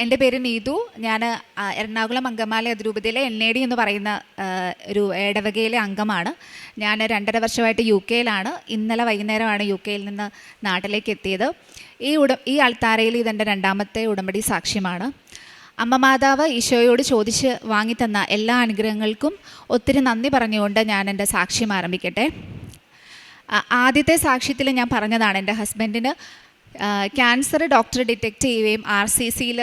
എൻ്റെ പേര് നീതു. ഞാൻ എറണാകുളം അങ്കമാലി അതിരൂപതയിലെ NAD എന്ന് പറയുന്ന ഒരു ഇടവകയിലെ അംഗമാണ്. ഞാൻ 2.5 വർഷമായിട്ട് UK-യിലാണ്. ഇന്നലെ വൈകുന്നേരമാണ് UK-യിൽ നിന്ന് നാട്ടിലേക്ക് എത്തിയത്. ഈ അൾത്താരയിൽ ഇതെൻ്റെ 2ാമത്തെ ഉടമ്പടി സാക്ഷ്യമാണ്. അമ്മ മാതാവ് ഈശോയോട് ചോദിച്ച് വാങ്ങിത്തന്ന എല്ലാ അനുഗ്രഹങ്ങൾക്കും ഒത്തിരി നന്ദി പറഞ്ഞുകൊണ്ട് ഞാൻ എൻ്റെ സാക്ഷ്യം ആരംഭിക്കട്ടെ. ആദ്യത്തെ സാക്ഷ്യത്തിൽ ഞാൻ പറഞ്ഞതാണ് എൻ്റെ ഹസ്ബൻഡിന് ക്യാൻസർ ഡോക്ടർ ഡിറ്റക്റ്റ് ചെയ്യുകയും RCCയിൽ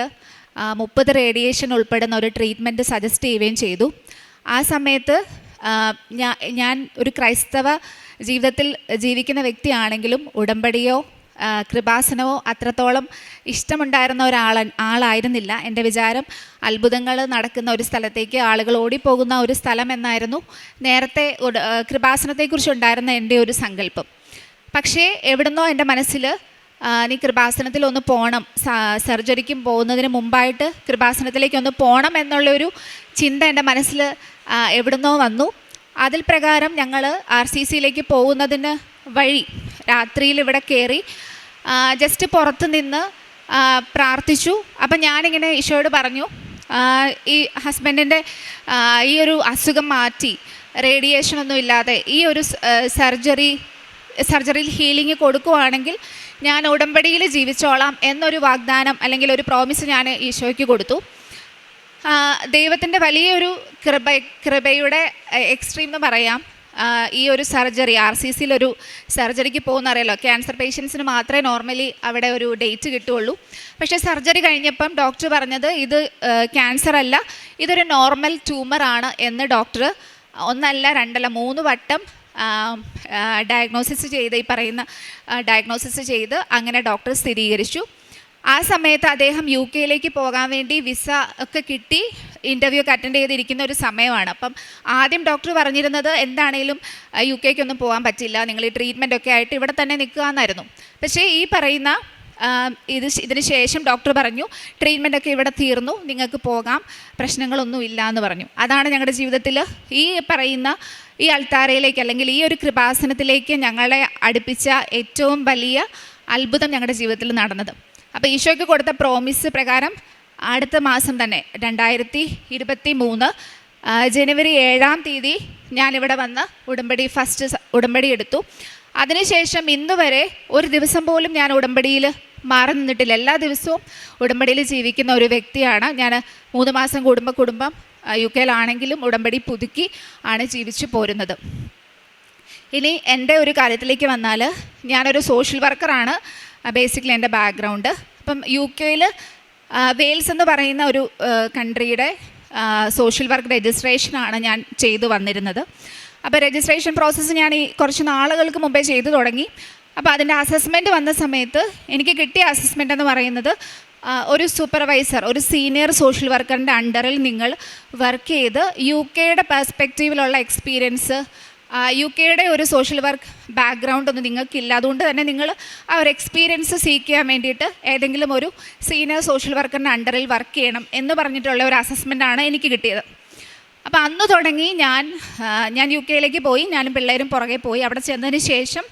30 റേഡിയേഷൻ ഉൾപ്പെടുന്ന ഒരു ട്രീറ്റ്മെൻറ്റ് സജസ്റ്റ് ചെയ്യുകയും ചെയ്തു. ആ സമയത്ത് ഞാൻ ഒരു ക്രൈസ്തവ ജീവിതത്തിൽ ജീവിക്കുന്ന വ്യക്തിയാണെങ്കിലും ഉടമ്പടിയോ കൃപാസനമോ അത്രത്തോളം ഇഷ്ടമുണ്ടായിരുന്ന ആളായിരുന്നില്ല. എൻ്റെ വിചാരം അത്ഭുതങ്ങൾ നടക്കുന്ന ഒരു സ്ഥലത്തേക്ക് ആളുകൾ ഓടിപ്പോകുന്ന ഒരു സ്ഥലം എന്നായിരുന്നു നേരത്തെ കൃപാസനത്തെക്കുറിച്ചുണ്ടായിരുന്ന എൻ്റെ ഒരു സങ്കല്പം. പക്ഷേ എവിടുന്നോ എൻ്റെ മനസ്സിൽ നീ കൃപാസനത്തിൽ ഒന്ന് പോകണം, സർജറിക്കും പോകുന്നതിന് മുമ്പായിട്ട് കൃപാസനത്തിലേക്ക് ഒന്ന് പോകണം എന്നുള്ളൊരു ചിന്ത എൻ്റെ മനസ്സിൽ എവിടുന്നോ വന്നു. അതിൽ പ്രകാരം ഞങ്ങൾ RCCയിലേക്ക് പോകുന്നതിന് വഴി രാത്രിയിൽ ഇവിടെ കയറി ജസ്റ്റ് പുറത്ത് നിന്ന് പ്രാർത്ഥിച്ചു. അപ്പം ഞാനിങ്ങനെ ഈശോയോട് പറഞ്ഞു, ഈ ഹസ്ബൻഡിൻ്റെ ഈ ഒരു അസുഖം മാറ്റി റേഡിയേഷനൊന്നും ഇല്ലാതെ ഈ ഒരു സർജറിയിൽ ഹീലിംഗ് കൊടുക്കുവാണെങ്കിൽ ഞാൻ ഉടമ്പടിയിൽ ജീവിച്ചോളാം എന്നൊരു വാഗ്ദാനം അല്ലെങ്കിൽ ഒരു പ്രോമിസ് ഞാൻ ഈശോയ്ക്ക് കൊടുത്തു. ദൈവത്തിൻ്റെ വലിയൊരു കൃപയുടെ എക്സ്ട്രീം എന്ന് പറയാം. ഈ ഒരു സർജറി RCCയിലൊരു സർജറിക്ക് പോകുന്നറിയാലോ, ക്യാൻസർ പേഷ്യൻസിന് മാത്രമേ നോർമലി അവിടെ ഒരു ഡേറ്റ് കിട്ടുകയുള്ളൂ. പക്ഷേ സർജറി കഴിഞ്ഞപ്പം ഡോക്ടർ പറഞ്ഞത് ഇത് ക്യാൻസർ അല്ല, ഇതൊരു നോർമൽ ട്യൂമറാണ് എന്ന് ഡോക്ടർ 1 അല്ല 2 അല്ല 3 വട്ടം ഡയഗ്നോസിസ് ചെയ്ത് അങ്ങനെ ഡോക്ടർ സ്ഥിരീകരിച്ചു. ആ സമയത്ത് അദ്ദേഹം UK-യിലേക്ക് പോകാൻ വേണ്ടി വിസ ഒക്കെ കിട്ടി ഇൻ്റർവ്യൂ ഒക്കെ അറ്റൻഡ് ചെയ്തിരിക്കുന്ന ഒരു സമയമാണ്. അപ്പം ആദ്യം ഡോക്ടർ പറഞ്ഞിരുന്നത് എന്താണേലും UK-ക്കൊന്നും പോകാൻ പറ്റില്ല, നിങ്ങൾ ഈ ട്രീറ്റ്മെൻ്റ് ഒക്കെ ആയിട്ട് ഇവിടെ തന്നെ നിൽക്കുക എന്നായിരുന്നു. പക്ഷേ ഈ പറയുന്ന ഇതിന് ശേഷം ഡോക്ടർ പറഞ്ഞു ട്രീറ്റ്മെൻ്റ് ഒക്കെ ഇവിടെ തീർന്നു, നിങ്ങൾക്ക് പോകാം, പ്രശ്നങ്ങളൊന്നും ഇല്ല എന്ന് പറഞ്ഞു. അതാണ് ഞങ്ങളുടെ ജീവിതത്തിൽ ഈ പറയുന്ന ഈ അൾത്താരയിലേക്ക് അല്ലെങ്കിൽ ഈ ഒരു കൃപാസനത്തിലേക്ക് ഞങ്ങളെ അടുപ്പിച്ച ഏറ്റവും വലിയ അത്ഭുതം ഞങ്ങളുടെ ജീവിതത്തിൽ നടന്നത്. അപ്പോൾ ഈശോയ്ക്ക് കൊടുത്ത പ്രോമിസ് പ്രകാരം അടുത്ത മാസം തന്നെ 2023 ജനുവരി 7-ാം തീയതി ഞാനിവിടെ വന്ന് ഉടമ്പടി എടുത്തു. അതിനുശേഷം ഇന്ന് വരെ ഒരു ദിവസം പോലും ഞാൻ ഉടമ്പടിയിൽ മാറി നിന്നിട്ടില്ല. എല്ലാ ദിവസവും ഉടമ്പടിയിൽ ജീവിക്കുന്ന ഒരു വ്യക്തിയാണ് ഞാൻ. 3 മാസം കുടുംബം UK-യിലാണെങ്കിലും ഉടമ്പടി പുതുക്കി ആണ് ജീവിച്ചു പോരുന്നത്. ഇനി എൻ്റെ ഒരു കാര്യത്തിലേക്ക് വന്നാൽ ഞാനൊരു സോഷ്യൽ വർക്കറാണ് ബേസിക്കലി എൻ്റെ ബാക്ക്ഗ്രൗണ്ട്. അപ്പം UK-യിൽ വെയിൽസ് എന്ന് പറയുന്ന ഒരു കൺട്രിയുടെ സോഷ്യൽ വർക്ക് രജിസ്ട്രേഷനാണ് ഞാൻ ചെയ്തു വന്നിരുന്നത്. അപ്പോൾ രജിസ്ട്രേഷൻ പ്രോസസ്സ് ഞാൻ ഈ കുറച്ച് നാളുകൾക്ക് മുമ്പേ ചെയ്തു തുടങ്ങി. അപ്പോൾ അതിൻ്റെ അസസ്മെൻറ്റ് വന്ന സമയത്ത് എനിക്ക് കിട്ടിയ അസസ്മെൻ്റ് എന്ന് പറയുന്നത് ഒരു സൂപ്പർവൈസർ, ഒരു സീനിയർ സോഷ്യൽ വർക്കറിൻ്റെ അണ്ടറിൽ നിങ്ങൾ വർക്ക് ചെയ്ത് UK-യുടെ പെർസ്പെക്റ്റീവിലുള്ള എക്സ്പീരിയൻസ്, UK-യുടെ ഒരു സോഷ്യൽ വർക്ക് ബാക്ക്ഗ്രൗണ്ട് ഒന്നും നിങ്ങൾക്കില്ല. അതുകൊണ്ട് തന്നെ നിങ്ങൾ ആ ഒരു എക്സ്പീരിയൻസ് സീക്ക് ചെയ്യാൻ വേണ്ടിയിട്ട് ഏതെങ്കിലും ഒരു സീനിയർ സോഷ്യൽ വർക്കറിൻ്റെ അണ്ടറിൽ വർക്ക് ചെയ്യണം എന്ന് പറഞ്ഞിട്ടുള്ള ഒരു അസസ്മെൻ്റാണ് എനിക്ക് കിട്ടിയത്. അപ്പോൾ അന്ന് തുടങ്ങി ഞാൻ UK-യിലേക്ക് പോയി, ഞാനും പിള്ളേരും പുറകെ പോയി. അവിടെ ചെന്നതിന് ശേഷം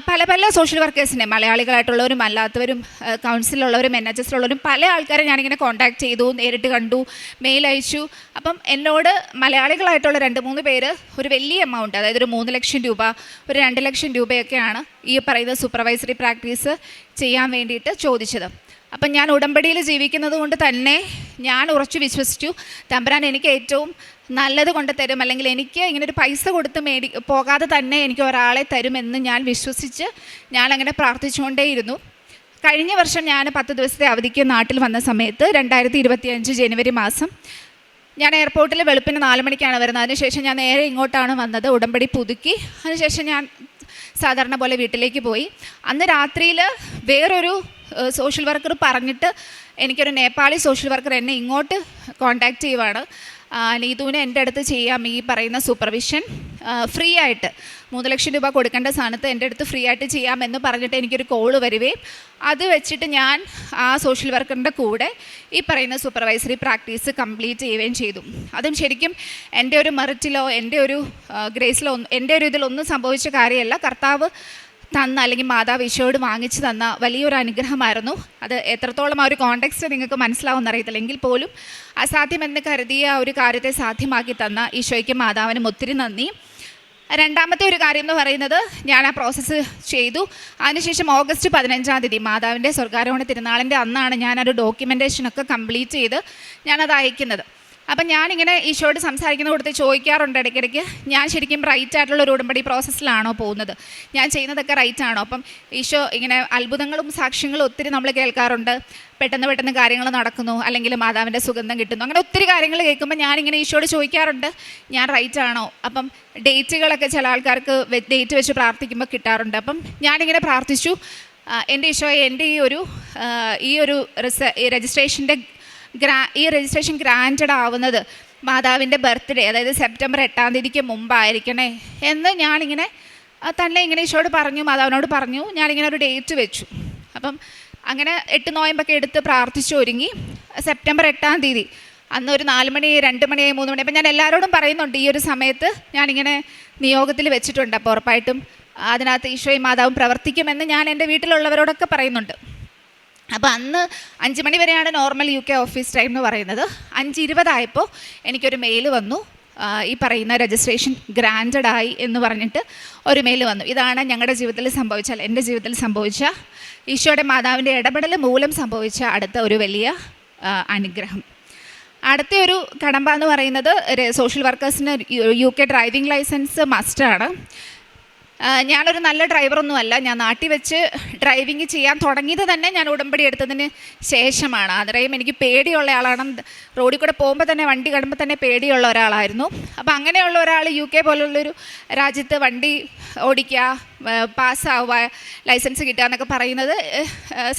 പല സോഷ്യൽ വർക്കേഴ്സിനെ, മലയാളികളായിട്ടുള്ളവരും അല്ലാത്തവരും, കൗൺസിലുള്ളവരും NHS-ലുള്ളവരും പല ആൾക്കാരെ ഞാനിങ്ങനെ കോൺടാക്ട് ചെയ്തു, നേരിട്ട് കണ്ടു, മെയിൽ അയച്ചു. അപ്പം എന്നോട് മലയാളികളായിട്ടുള്ള 2-3 പേര് ഒരു വലിയ എമൗണ്ട്, അതായത് ഒരു 3 ലക്ഷം രൂപ, ഒരു 2 ലക്ഷം രൂപയൊക്കെയാണ് ഈ പറയുന്ന സൂപ്പർവൈസറി പ്രാക്ടീസ് ചെയ്യാൻ വേണ്ടിയിട്ട് ചോദിച്ചത്. അപ്പം ഞാൻ ഉടമ്പടിയിൽ ജീവിക്കുന്നത് കൊണ്ട് തന്നെ ഞാൻ ഉറച്ചു വിശ്വസിച്ചു, തമ്പുരാൻ എനിക്ക് ഏറ്റവും നല്ലത് കൊണ്ട് തരും, അല്ലെങ്കിൽ എനിക്ക് ഇങ്ങനെ ഒരു പൈസ കൊടുത്ത് പോകാതെ തന്നെ എനിക്ക് ഒരാളെ തരുമെന്ന് ഞാൻ വിശ്വസിച്ച് ഞാനങ്ങനെ പ്രാർത്ഥിച്ചുകൊണ്ടേയിരുന്നു. കഴിഞ്ഞ വർഷം ഞാൻ 10 ദിവസത്തെ അവധിക്ക് നാട്ടിൽ വന്ന സമയത്ത് 2025 ജനുവരി മാസം ഞാൻ എയർപോർട്ടിൽ വെളുപ്പിന് 4 മണിക്കാണ് വരുന്നത്. അതിനുശേഷം ഞാൻ നേരെ ഇങ്ങോട്ടാണ് വന്നത്, ഉടമ്പടി പുതുക്കി. അതിനുശേഷം ഞാൻ സാധാരണ പോലെ വീട്ടിലേക്ക് പോയി. അന്ന് രാത്രിയിൽ വേറൊരു സോഷ്യൽ വർക്കർ പറഞ്ഞിട്ട് എനിക്കൊരു നേപ്പാളി സോഷ്യൽ വർക്കർ എന്നെ ഇങ്ങോട്ട് കോൺടാക്റ്റ് ചെയ്യുവാണ്. നീതുവിന് എൻ്റെ അടുത്ത് ചെയ്യാം ഈ പറയുന്ന സൂപ്പർവിഷൻ ഫ്രീ ആയിട്ട്, 3 ലക്ഷം രൂപ കൊടുക്കേണ്ട സ്ഥാനത്ത് എൻ്റെ അടുത്ത് ഫ്രീ ആയിട്ട് ചെയ്യാമെന്ന് പറഞ്ഞിട്ട് എനിക്കൊരു കോള് വരികയും അത് വെച്ചിട്ട് ഞാൻ ആ സോഷ്യൽ വർക്കറിൻ്റെ കൂടെ ഈ പറയുന്ന സൂപ്പർവൈസറി പ്രാക്ടീസ് കംപ്ലീറ്റ് ചെയ്യുകയും ചെയ്തു. അതും ശരിക്കും എൻ്റെ ഒരു മെറിറ്റിലോ എൻ്റെ ഒരു ഗ്രേസിലോ എൻ്റെ ഒരു ഇതിലൊന്നും സംഭവിച്ച കാര്യമല്ല. കർത്താവ് തന്ന അല്ലെങ്കിൽ മാതാവ് ഈശോയോട് വാങ്ങിച്ചു തന്ന വലിയൊരു അനുഗ്രഹമായിരുന്നു. അത് എത്രത്തോളം ആ ഒരു കോണ്ടെക്സ്റ്റ് നിങ്ങൾക്ക് മനസ്സിലാവുമെന്ന് അറിയത്തില്ല, എങ്കിൽ പോലും അസാധ്യമെന്ന് കരുതിയ ആ ഒരു കാര്യത്തെ സാധ്യമാക്കി തന്ന ഈശോയ്ക്കും മാതാവിനും ഒത്തിരി നന്ദി. രണ്ടാമത്തെ ഒരു കാര്യം എന്ന് പറയുന്നത്, ഞാൻ ആ പ്രോസസ്സ് ചെയ്തു. അതിനുശേഷം ഓഗസ്റ്റ് 15 മാതാവിൻ്റെ സ്വർഗാരോഹണ തിരുനാളിൻ്റെ അന്നാണ് ഞാനൊരു ഡോക്യുമെൻറ്റേഷനൊക്കെ കംപ്ലീറ്റ് ചെയ്ത് ഞാനത് അയക്കുന്നത്. അപ്പം ഞാനിങ്ങനെ ഈശോയോട് സംസാരിക്കുന്ന കൊടുത്ത് ചോദിക്കാറുണ്ട് ഇടയ്ക്കിടയ്ക്ക്, ഞാൻ ശരിക്കും റൈറ്റ് ആയിട്ടുള്ള ഒരു ഉടമ്പടി പ്രോസസ്സിലാണോ പോകുന്നത്, ഞാൻ ചെയ്യുന്നതൊക്കെ റൈറ്റ് ആണോ? അപ്പം ഈശോ ഇങ്ങനെ അത്ഭുതങ്ങളും സാക്ഷ്യങ്ങളും ഒത്തിരി നമ്മൾ കേൾക്കാറുണ്ട്, പെട്ടെന്ന് കാര്യങ്ങൾ നടക്കുന്നു, അല്ലെങ്കിൽ മാതാവിൻ്റെ സുഗന്ധം കിട്ടുന്നു, അങ്ങനെ ഒത്തിരി കാര്യങ്ങൾ കേൾക്കുമ്പോൾ ഞാനിങ്ങനെ ഈശോയോട് ചോദിക്കാറുണ്ട്, ഞാൻ റൈറ്റ് ആണോ? അപ്പം ഡേറ്റുകളൊക്കെ ചില ആൾക്കാർക്ക് ഡേറ്റ് വെച്ച് പ്രാർത്ഥിക്കുമ്പോൾ കിട്ടാറുണ്ട്. അപ്പം ഞാനിങ്ങനെ പ്രാർത്ഥിച്ചു, എൻ്റെ ഈശോയെ, എൻ്റെ ഈ ഒരു രജിസ്ട്രേഷൻ ഗ്രാൻറ്റഡ് ആവുന്നത് മാതാവിൻ്റെ ബർത്ത്ഡേ, അതായത് സെപ്റ്റംബർ 8 മുമ്പായിരിക്കണേ എന്ന് ഞാനിങ്ങനെ തന്നെ ഇങ്ങനെ ഈശോയോട് പറഞ്ഞു, മാതാവിനോട് പറഞ്ഞു. ഞാനിങ്ങനെ ഒരു ഡേറ്റ് വെച്ചു. അപ്പം അങ്ങനെ 8 നോയമ്പൊക്കെ എടുത്ത് പ്രാർത്ഥിച്ചു ഒരുങ്ങി. സെപ്റ്റംബർ 8 അന്ന് ഒരു 4 മണി, 2 മണി, 3 മണി. അപ്പം ഞാൻ എല്ലാവരോടും പറയുന്നുണ്ട്, ഈ ഒരു സമയത്ത് ഞാനിങ്ങനെ നിയോഗത്തിൽ വെച്ചിട്ടുണ്ട്, അപ്പോൾ ഉറപ്പായിട്ടും അതിനകത്ത് ഈശോയും മാതാവും പ്രവർത്തിക്കുമെന്ന് ഞാൻ എൻ്റെ വീട്ടിലുള്ളവരോടൊക്കെ പറയുന്നുണ്ട്. അപ്പോൾ അന്ന് 5 മണി വരെയാണ് നോർമൽ UK ഓഫീസ് ടൈം എന്ന് പറയുന്നത്. 5:20 എനിക്കൊരു മെയിൽ വന്നു, ഈ പറയുന്ന രജിസ്ട്രേഷൻ ഗ്രാൻറ്റഡ് ആയി എന്ന് പറഞ്ഞിട്ട് ഒരു മെയിൽ വന്നു. ഇതാണ് ഞങ്ങളുടെ ജീവിതത്തിൽ എൻ്റെ ജീവിതത്തിൽ സംഭവിച്ച ഈശോയുടെ മാതാവിൻ്റെ ഇടപെടൽ മൂലം സംഭവിച്ച അടുത്ത ഒരു വലിയ അനുഗ്രഹം. അടുത്ത ഒരു കടമ്പ എന്ന് പറയുന്നത്, സോഷ്യൽ വർക്കേഴ്സിന് UK ഡ്രൈവിംഗ് ലൈസൻസ് മസ്റ്റാണ്. ഞാനൊരു നല്ല ഡ്രൈവറൊന്നുമല്ല. ഞാൻ നാട്ടിൽ വെച്ച് ഡ്രൈവിങ് ചെയ്യാൻ തുടങ്ങിയത് തന്നെ ഞാൻ ഉടമ്പടി എടുത്തതിന് ശേഷമാണ്. അത്രയും എനിക്ക് പേടിയുള്ള ആളാണ്. റോഡിൽ കൂടെ പോകുമ്പോൾ തന്നെ, വണ്ടി കാണുമ്പോൾ തന്നെ പേടിയുള്ള ഒരാളായിരുന്നു. അപ്പോൾ അങ്ങനെയുള്ള ഒരാൾ UK പോലുള്ളൊരു രാജ്യത്ത് വണ്ടി ഓടിക്കുക, പാസ്സാവുക, ലൈസൻസ് കിട്ടുക എന്നൊക്കെ പറയുന്നത്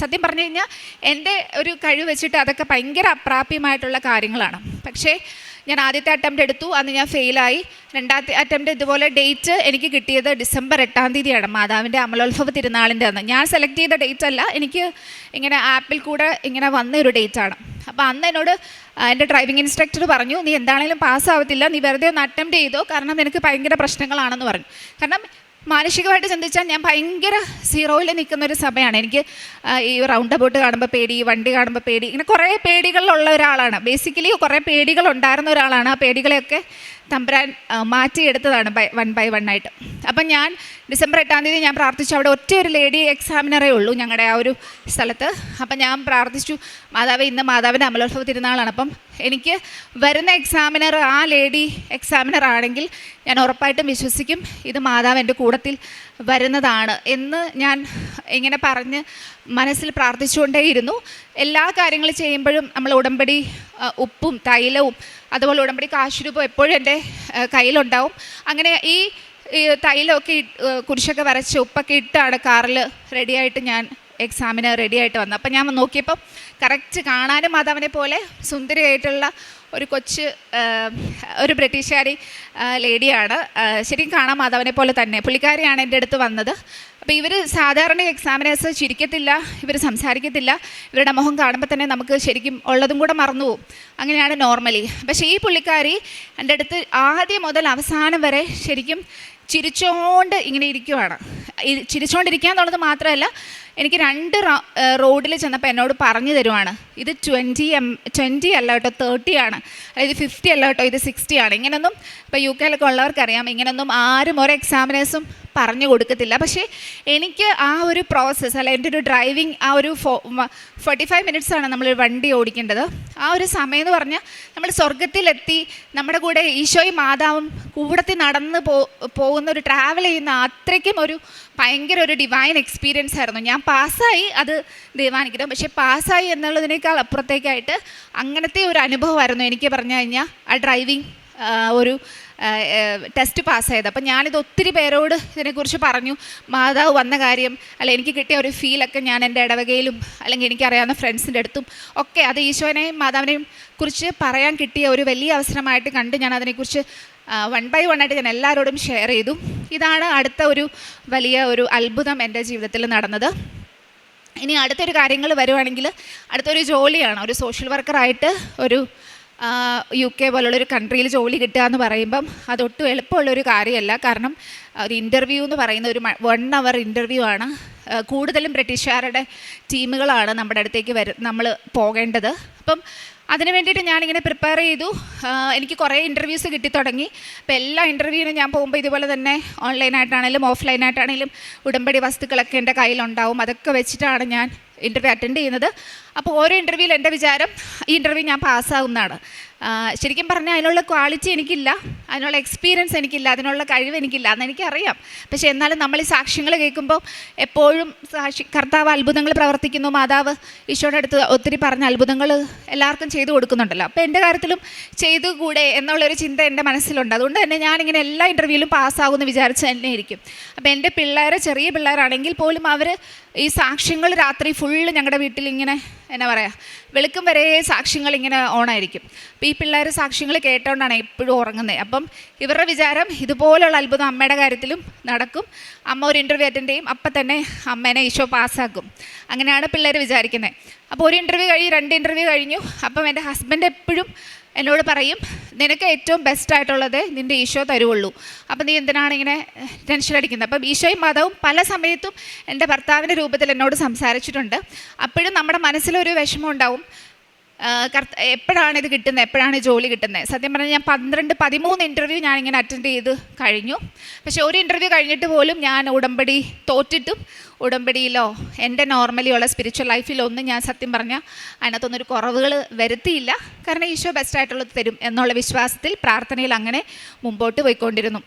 സത്യം പറഞ്ഞു കഴിഞ്ഞാൽ എൻ്റെ ഒരു കഴിവ് വെച്ചിട്ട് അതൊക്കെ ഭയങ്കര അപ്രാപ്യമായിട്ടുള്ള കാര്യങ്ങളാണ്. പക്ഷേ ഞാൻ ആദ്യത്തെ അറ്റംപ്റ്റ് എടുത്തു, അന്ന് ഞാൻ ഫെയിലായി. രണ്ടാമത്തെ അറ്റംപ്റ്റ് ഇതുപോലെ ഡേറ്റ് എനിക്ക് കിട്ടിയത് ഡിസംബർ 8 മാതാവിൻ്റെ അമലോത്ഭവ തിരുനാളിൻ്റെ അന്ന്. ഞാൻ സെലക്ട് ചെയ്ത ഡേറ്റ് അല്ല, എനിക്ക് ഇങ്ങനെ ആപ്പിൽ കൂടെ ഇങ്ങനെ വന്ന ഒരു ഡേറ്റാണ്. അപ്പോൾ അന്ന് എന്നോട് എൻ്റെ ഡ്രൈവിംഗ് ഇൻസ്ട്രക്ടർ പറഞ്ഞു, നീ എന്താണെങ്കിലും പാസ്സാവത്തില്ല, നീ വെറുതെ ഒന്ന് അറ്റംപ്റ്റ് ചെയ്തോ, കാരണം നിനക്ക് ഭയങ്കര പ്രശ്നങ്ങളാണെന്ന് പറഞ്ഞു. കാരണം മാനസികമായിട്ട് ചിന്തിച്ചാൽ ഞാൻ ഭയങ്കര സീറോയിൽ നിൽക്കുന്നൊരു സമയമാണ്. എനിക്ക് ഈ റൗണ്ട് അബൌട്ട് കാണുമ്പോൾ പേടി, വണ്ടി കാണുമ്പോൾ പേടി, ഇങ്ങനെ കുറേ പേടികളുള്ള ഒരാളാണ്. ബേസിക്കലി കുറേ പേടികളുണ്ടായിരുന്ന ഒരാളാണ്. ആ പേടികളെയൊക്കെ തമ്പുരാൻ മാറ്റിയെടുത്തതാണ് വൺ ബൈ വൺ ആയിട്ട്. അപ്പം ഞാൻ ഡിസംബർ 8 ഞാൻ പ്രാർത്ഥിച്ചു. അവിടെ ഒറ്റ ഒരു ലേഡി എക്സാമിനറേ ഉള്ളൂ ഞങ്ങളുടെ ആ ഒരു സ്ഥലത്ത്. അപ്പം ഞാൻ പ്രാർത്ഥിച്ചു, മാതാവ്, ഇന്ന് മാതാവിൻ്റെ അമലോത്ഭവ തിരുനാളാണ്, അപ്പം എനിക്ക് വരുന്ന എക്സാമിനർ ആ ലേഡി എക്സാമിനർ ആണെങ്കിൽ ഞാൻ ഉറപ്പായിട്ടും വിശ്വസിക്കും ഇത് മാതാവ് എൻ്റെ കൂട്ടത്തിൽ വരുന്നതാണ് എന്ന് ഞാൻ ഇങ്ങനെ പറഞ്ഞ് മനസ്സിൽ പ്രാർത്ഥിച്ചുകൊണ്ടേയിരുന്നു. എല്ലാ കാര്യങ്ങളും ചെയ്യുമ്പോഴും നമ്മൾ ഉടമ്പടി ഉപ്പും തൈലവും അതുപോലെ ഉടമ്പടി കാശുരൂപം എപ്പോഴും എൻ്റെ കയ്യിലുണ്ടാവും. അങ്ങനെ ഈ തൈലമൊക്കെ കുരിശൊക്കെ വരച്ച് ഉപ്പൊക്കെ ഇട്ടാണ് കാറിൽ റെഡിയായിട്ട് ഞാൻ എക്സാമിന് റെഡിയായിട്ട് വന്നത്. അപ്പം ഞാൻ നോക്കിയപ്പോൾ കറക്റ്റ് കാണാനും മാതാവിനെ പോലെ സുന്ദരിയായിട്ടുള്ള ഒരു ഒരു ബ്രിട്ടീഷുകാരി ലേഡിയാണ്. ശരിക്കും കാണാൻ മാതാവിനെ പോലെ തന്നെ. പുള്ളിക്കാരിയാണ് എൻ്റെ അടുത്ത് വന്നത്. അപ്പോൾ ഇവർ സാധാരണ എക്സാമിനേഴ്സ് ചിരിക്കത്തില്ല, ഇവർ സംസാരിക്കത്തില്ല, ഇവരുടെ മുഖം കാണുമ്പോൾ തന്നെ നമുക്ക് ശരിക്കും ഉള്ളതും കൂടെ മറന്നു പോകും. അങ്ങനെയാണ് നോർമലി. പക്ഷേ ഈ പുള്ളിക്കാരി എൻ്റെ അടുത്ത് ആദ്യം മുതൽ അവസാനം വരെ ശരിക്കും ചിരിച്ചുകൊണ്ട് ഇങ്ങനെ ഇരിക്കുവാണ്. ചിരിച്ചുകൊണ്ടിരിക്കുക എന്നുള്ളത് മാത്രമല്ല, എനിക്ക് 2 റോഡിൽ ചെന്നപ്പോൾ എന്നോട് പറഞ്ഞു തരുവാണ്, ഇത് 20 അല്ല കേട്ടോ, 30 ആണ്, അതായത് 50 അല്ല കേട്ടോ, ഇത് 60 ആണ്. ഇങ്ങനൊന്നും ഇപ്പോൾ UK ഉള്ളവർക്കറിയാം, ഇങ്ങനൊന്നും ആരും ഓരോ എക്സാമിനേഴ്സും പറഞ്ഞു കൊടുക്കത്തില്ല. പക്ഷേ എനിക്ക് ആ ഒരു പ്രോസസ്സ്, അല്ല എൻ്റെ ഒരു ഡ്രൈവിങ്, ആ ഒരു 45 മിനിറ്റ്സാണ് നമ്മൾ വണ്ടി ഓടിക്കേണ്ടത്. ആ ഒരു സമയം എന്ന് പറഞ്ഞാൽ നമ്മൾ സ്വർഗത്തിലെത്തി നമ്മുടെ കൂടെ ഈശോയും മാതാവും കൂടത്തിൽ നടന്ന് പോകുന്ന ഒരു ട്രാവൽ ചെയ്യുന്ന അത്രയ്ക്കും ഒരു ഭയങ്കര ഒരു ഡിവൈൻ എക്സ്പീരിയൻസ് ആയിരുന്നു. ഞാൻ പാസ്സായി, അത് ദൈവാനുഗ്രഹം. പക്ഷേ പാസ്സായി എന്നുള്ളതിനേക്കാൾ അപ്പുറത്തേക്കായിട്ട് അങ്ങനത്തെ ഒരു അനുഭവമായിരുന്നു എനിക്ക് പറഞ്ഞു കഴിഞ്ഞാൽ ആ ഡ്രൈവിംഗ് ഒരു ടെസ്റ്റ് പാസ്സായത്. അപ്പം ഞാനിത് ഒത്തിരി പേരോട് ഇതിനെക്കുറിച്ച് പറഞ്ഞു, മാതാവ് വന്ന കാര്യം, അല്ല എനിക്ക് കിട്ടിയ ഒരു ഫീലൊക്കെ ഞാൻ എൻ്റെ ഇടവകയിലും അല്ലെങ്കിൽ എനിക്കറിയാവുന്ന ഫ്രണ്ട്സിൻ്റെ അടുത്തും ഒക്കെ അത് ഈശോനെയും മാതാവിനെയും കുറിച്ച് പറയാൻ കിട്ടിയ ഒരു വലിയ അവസരമായിട്ട് കണ്ട് ഞാൻ അതിനെക്കുറിച്ച് 1 by 1 ആയിട്ട് ഞാൻ എല്ലാവരോടും ഷെയർ ചെയ്തു. ഇതാണ് അടുത്ത ഒരു വലിയ ഒരു അത്ഭുതം എൻ്റെ ജീവിതത്തിൽ നടന്നത്. ഇനി അടുത്തൊരു കാര്യങ്ങൾ വരുവാണെങ്കിൽ അടുത്തൊരു ജോലിയാണ്. ഒരു സോഷ്യൽ വർക്കറായിട്ട് ഒരു യു കെ പോലുള്ളൊരു കൺട്രിയിൽ ജോലി കിട്ടുക എന്ന് പറയുമ്പം അതൊട്ടും എളുപ്പമുള്ളൊരു കാര്യമല്ല. കാരണം ഒരു ഇൻ്റർവ്യൂ എന്ന് പറയുന്ന ഒരു 1 hour ഇൻ്റർവ്യൂ ആണ്. കൂടുതലും ബ്രിട്ടീഷുകാരുടെ ടീമുകളാണ് നമ്മുടെ അടുത്തേക്ക് നമ്മൾ പോകേണ്ടത്. അപ്പം അതിന് വേണ്ടിയിട്ട് ഞാനിങ്ങനെ പ്രിപ്പയർ ചെയ്തു. എനിക്ക് കുറേ ഇൻ്റർവ്യൂസ് കിട്ടി തുടങ്ങി. അപ്പോൾ എല്ലാ ഇൻ്റർവ്യൂവിനും ഞാൻ പോകുമ്പോൾ ഇതുപോലെ തന്നെ ഓൺലൈനായിട്ടാണെങ്കിലും ഓഫ്ലൈനായിട്ടാണെങ്കിലും ഉടമ്പടി വസ്തുക്കളൊക്കെ എൻ്റെ കയ്യിലുണ്ടാവും. അതൊക്കെ വെച്ചിട്ടാണ് ഞാൻ ഇൻ്റർവ്യൂ അറ്റൻഡ് ചെയ്യുന്നത്. അപ്പോൾ ഓരോ ഇൻ്റർവ്യൂവിൽ എൻ്റെ വിചാരം ഈ ഇൻ്റർവ്യൂ ഞാൻ പാസ്സാവുന്നതാണ്. ശരിക്കും പറഞ്ഞാൽ അതിനുള്ള ക്വാളിറ്റി എനിക്കില്ല, അതിനുള്ള എക്സ്പീരിയൻസ് എനിക്കില്ല, അതിനുള്ള കഴിവ് എനിക്കില്ല എന്ന് എനിക്കറിയാം. പക്ഷേ എന്നാലും നമ്മൾ ഈ സാക്ഷ്യങ്ങൾ കേൾക്കുമ്പോൾ എപ്പോഴും കർത്താവ് അത്ഭുതങ്ങൾ പ്രവർത്തിക്കുന്നു, മാതാവ് ഈശോയുടെ അടുത്ത് ഒത്തിരി പറഞ്ഞ അത്ഭുതങ്ങൾ എല്ലാവർക്കും ചെയ്തു കൊടുക്കുന്നുണ്ടല്ലോ. അപ്പോൾ എൻ്റെ കാര്യത്തിലും ചെയ്തുകൂടെ എന്നുള്ളൊരു ചിന്ത എൻ്റെ മനസ്സിലുണ്ട്. അതുകൊണ്ട് തന്നെ ഞാനിങ്ങനെ എല്ലാ ഇൻ്റർവ്യൂവിലും പാസ്സാകുമെന്ന് വിചാരിച്ച് തന്നെ ഇരിക്കും. അപ്പോൾ എൻ്റെ പിള്ളേർ ചെറിയ പിള്ളേരാണെങ്കിൽ പോലും അവർ ഈ സാക്ഷ്യങ്ങൾ രാത്രി ഫുള്ള് ഞങ്ങളുടെ വീട്ടിൽ ഇങ്ങനെ എന്നാ പറയുക, വെളുക്കും വരെ സാക്ഷ്യങ്ങൾ ഇങ്ങനെ ഓണായിരിക്കും. അപ്പോൾ ഈ പിള്ളേർ സാക്ഷ്യങ്ങൾ കേട്ടോണ്ടാണ് എപ്പോഴും ഉറങ്ങുന്നത്. അപ്പം ഇവരുടെ വിചാരം ഇതുപോലുള്ള അത്ഭുതം അമ്മയുടെ കാര്യത്തിലും നടക്കും. അമ്മ ഒരു ഇൻ്റർവ്യൂ അറ്റൻഡ് ചെയ്യും, അപ്പം തന്നെ അമ്മേനെ ഈശോ പാസ്സാക്കും. അങ്ങനെയാണ് പിള്ളേർ വിചാരിക്കുന്നത്. അപ്പോൾ ഒരു ഇൻ്റർവ്യൂ കഴിഞ്ഞ് 2 ഇൻ്റർവ്യൂ കഴിഞ്ഞു. അപ്പം എൻ്റെ ഹസ്ബൻഡ് എപ്പോഴും എന്നോട് പറയും, നിനക്ക് ഏറ്റവും ബെസ്റ്റായിട്ടുള്ളത് നിൻ്റെ ഈശോ തരുവുള്ളൂ, അപ്പം നീ എന്തിനാണ് ഇങ്ങനെ ടെൻഷൻ അടിക്കുന്നത്. അപ്പം ഈശോയും മാതാവും പല സമയത്തും എൻ്റെ ഭർത്താവിൻ്റെ രൂപത്തിൽ എന്നോട് സംസാരിച്ചിട്ടുണ്ട്. അപ്പോഴും നമ്മുടെ മനസ്സിലൊരു വിഷമം ഉണ്ടാവും, എപ്പോഴാണ് ഇത് കിട്ടുന്നത്, എപ്പോഴാണ് ജോലി കിട്ടുന്നത്. സത്യം പറഞ്ഞാൽ ഞാൻ 12-13 ഇൻ്റർവ്യൂ ഞാനിങ്ങനെ അറ്റൻഡ് ചെയ്ത് കഴിഞ്ഞു. പക്ഷേ ഒരു ഇൻ്റർവ്യൂ കഴിഞ്ഞിട്ട് പോലും ഞാൻ ഉടമ്പടി തോറ്റിട്ടും ഉടമ്പടിയിലോ എൻ്റെ നോർമലിയുള്ള സ്പിരിച്വൽ ലൈഫിലൊന്നും ഞാൻ സത്യം പറഞ്ഞാൽ അതിനകത്തൊന്നൊരു കുറവുകൾ വരുത്തിയില്ല. കാരണം ഈശോ ബെസ്റ്റായിട്ടുള്ളത് തരും എന്നുള്ള വിശ്വാസത്തിൽ പ്രാർത്ഥനയിൽ അങ്ങനെ മുമ്പോട്ട് പോയിക്കൊണ്ടിരുന്നു.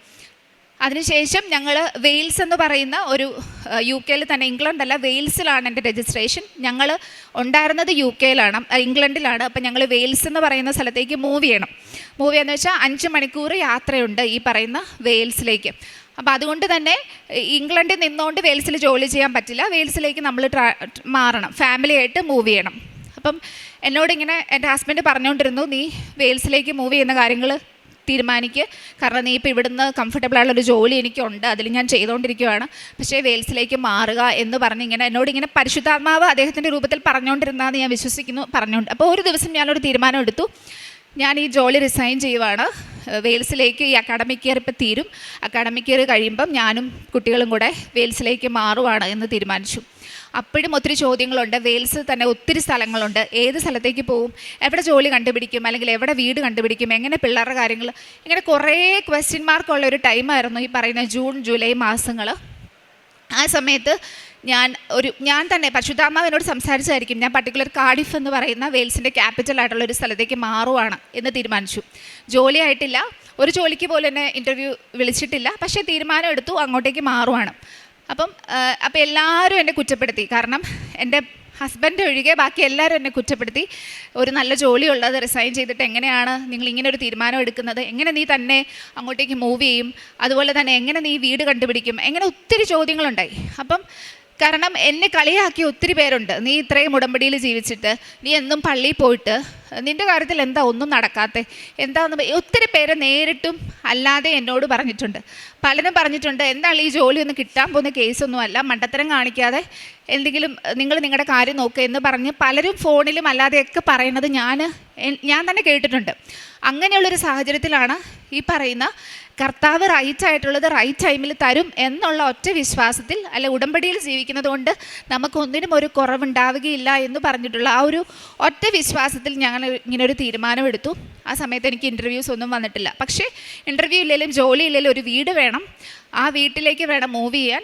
അതിനുശേഷം ഞങ്ങൾ വെയിൽസ് എന്ന് പറയുന്ന ഒരു യു കെയിൽ തന്നെ, ഇംഗ്ലണ്ടല്ല വെയിൽസിലാണ് എൻ്റെ രജിസ്ട്രേഷൻ. ഞങ്ങൾ ഉണ്ടായിരുന്നത് യു കെയിലാണ്, ഇംഗ്ലണ്ടിലാണ്. അപ്പം ഞങ്ങൾ വെയിൽസ് എന്ന് പറയുന്ന സ്ഥലത്തേക്ക് മൂവ് ചെയ്യണം. മൂവ് ചെയ്യാന്ന് വെച്ചാൽ 5 മണിക്കൂർ യാത്രയുണ്ട് ഈ പറയുന്ന വെയിൽസിലേക്ക്. അപ്പോൾ അതുകൊണ്ട് തന്നെ ഇംഗ്ലണ്ടിൽ നിന്നുകൊണ്ട് വെയിൽസിൽ ജോലി ചെയ്യാൻ പറ്റില്ല. വെയിൽസിലേക്ക് നമ്മൾ മാറണം, ഫാമിലിയായിട്ട് മൂവ് ചെയ്യണം. അപ്പം എന്നോടിങ്ങനെ എൻ്റെ ഹസ്ബൻഡ് പറഞ്ഞുകൊണ്ടിരുന്നു, നീ വെയിൽസിലേക്ക് മൂവ് ചെയ്യുന്ന കാര്യങ്ങൾ തീരുമാനിക്കുക, കാരണം നീ ഇപ്പോൾ ഇവിടുന്ന് കംഫർട്ടബിളായുള്ളൊരു ജോലി എനിക്കുണ്ട്, അതിൽ ഞാൻ ചെയ്തുകൊണ്ടിരിക്കുകയാണ്, പക്ഷേ വെയിൽസിലേക്ക് മാറുക എന്ന് പറഞ്ഞ് എന്നോടിങ്ങനെ പരിശുദ്ധാത്മാവ് അദ്ദേഹത്തിൻ്റെ രൂപത്തിൽ പറഞ്ഞുകൊണ്ടിരുന്നതെന്ന് ഞാൻ വിശ്വസിക്കുന്നു, പറഞ്ഞുകൊണ്ട്. അപ്പോൾ ഒരു ദിവസം ഞാനൊരു തീരുമാനം എടുത്തു, ഞാൻ ഈ ജോലി റിസൈൻ ചെയ്യുവാണ്. വെയിൽസിലേക്ക് ഈ അക്കാഡമിക് ഇയർ ഇപ്പോൾ തീരും, അക്കാഡമിക് ഇയർ കഴിയുമ്പം ഞാനും കുട്ടികളും കൂടെ വെയിൽസിലേക്ക് മാറുവാണ് എന്ന് തീരുമാനിച്ചു. അപ്പോഴും ഒത്തിരി ചോദ്യങ്ങളുണ്ട്. വെയിൽസിൽ തന്നെ ഒത്തിരി സ്ഥലങ്ങളുണ്ട്, ഏത് സ്ഥലത്തേക്ക് പോവും, എവിടെ ജോലി കണ്ടുപിടിക്കും, അല്ലെങ്കിൽ എവിടെ വീട് കണ്ടുപിടിക്കും, എങ്ങനെ പിള്ളേരുടെ കാര്യങ്ങൾ, ഇങ്ങനെ കുറേ ക്വസ്റ്റ്യൻ മാർക്കുള്ള ഒരു ടൈമായിരുന്നു ഈ പറയുന്ന ജൂൺ ജൂലൈ മാസങ്ങൾ. ആ സമയത്ത് ഞാൻ തന്നെ പരിശുദ്ധാത്മാവിനോട് സംസാരിച്ചായിരിക്കും ഞാൻ പർട്ടിക്കുലർ കാർഡിഫ് എന്ന് പറയുന്ന വെയിൽസിൻ്റെ ക്യാപിറ്റൽ ആയിട്ടുള്ള ഒരു സ്ഥലത്തേക്ക് മാറുവാണ് എന്ന് തീരുമാനിച്ചു. ജോലിയായിട്ടില്ല, ഒരു ജോലിക്ക് പോലും എന്നെ ഇൻ്റർവ്യൂ വിളിച്ചിട്ടില്ല, പക്ഷേ തീരുമാനം എടുത്തു, അങ്ങോട്ടേക്ക് മാറുവാണ്. അപ്പം എല്ലാവരും എന്നെ കുറ്റപ്പെടുത്തി. കാരണം എൻ്റെ ഹസ്ബൻഡ് ഒഴികെ ബാക്കി എല്ലാവരും എന്നെ കുറ്റപ്പെടുത്തി. ഒരു നല്ല ജോലിയുള്ളത് റിസൈൻ ചെയ്തിട്ട് എങ്ങനെയാണ് നിങ്ങൾ ഇങ്ങനെ ഒരു തീരുമാനം എടുക്കുന്നത്, എങ്ങനെ നീ തന്നെ അങ്ങോട്ടേക്ക് മൂവ് ചെയ്യും, അതുപോലെ തന്നെ എങ്ങനെ നീ വീട് കണ്ടുപിടിക്കും, എങ്ങനെ ഒത്തിരി ചോദ്യങ്ങളുണ്ടായി. അപ്പം കാരണം എന്നെ കളിയാക്കിയ ഒത്തിരി പേരുണ്ട്, നീ ഇത്രയും ഉടമ്പടിയിൽ ജീവിച്ചിട്ട്, നീ എന്നും പള്ളിയിൽ പോയിട്ട് നിൻ്റെ കാര്യത്തിൽ എന്താ ഒന്നും നടക്കാത്തെ, എന്താന്ന് ഒത്തിരി പേര് നേരിട്ടും അല്ലാതെ എന്നോട് പറഞ്ഞിട്ടുണ്ട്. പലരും പറഞ്ഞിട്ടുണ്ട്, എന്താണ് ഈ ജോലി ഒന്നും കിട്ടാൻ പോകുന്ന കേസൊന്നുമല്ല, മണ്ടത്തരം കാണിക്കാതെ എന്തെങ്കിലും നിങ്ങൾ നിങ്ങളുടെ കാര്യം നോക്കുക എന്ന് പറഞ്ഞ് പലരും ഫോണിലും അല്ലാതെയൊക്കെ പറയുന്നത് ഞാൻ തന്നെ കേട്ടിട്ടുണ്ട്. അങ്ങനെയുള്ളൊരു സാഹചര്യത്തിലാണ് ഈ പറയുന്ന കർത്താവ് റൈറ്റായിട്ടുള്ളത് റൈറ്റ് ടൈമിൽ തരും എന്നുള്ള ഒറ്റ വിശ്വാസത്തിൽ, അല്ല ഉടമ്പടിയിൽ ജീവിക്കുന്നത് കൊണ്ട് നമുക്കൊന്നിനും ഒരു കുറവുണ്ടാവുകയില്ല എന്ന് പറഞ്ഞിട്ടുള്ള ആ ഒരു ഒറ്റ വിശ്വാസത്തിൽ ഞങ്ങൾ ഇങ്ങനെ ഒരു തീരുമാനമെടുത്തു. ആ സമയത്ത് എനിക്ക് ഇൻ്റർവ്യൂസ് ഒന്നും വന്നിട്ടില്ല. പക്ഷേ ഇൻ്റർവ്യൂ ഇല്ലെങ്കിലും ജോലി ഇല്ലെങ്കിലും ഒരു വീട് വേണം, ആ വീട്ടിലേക്ക് വേണം മൂവ് ചെയ്യാൻ.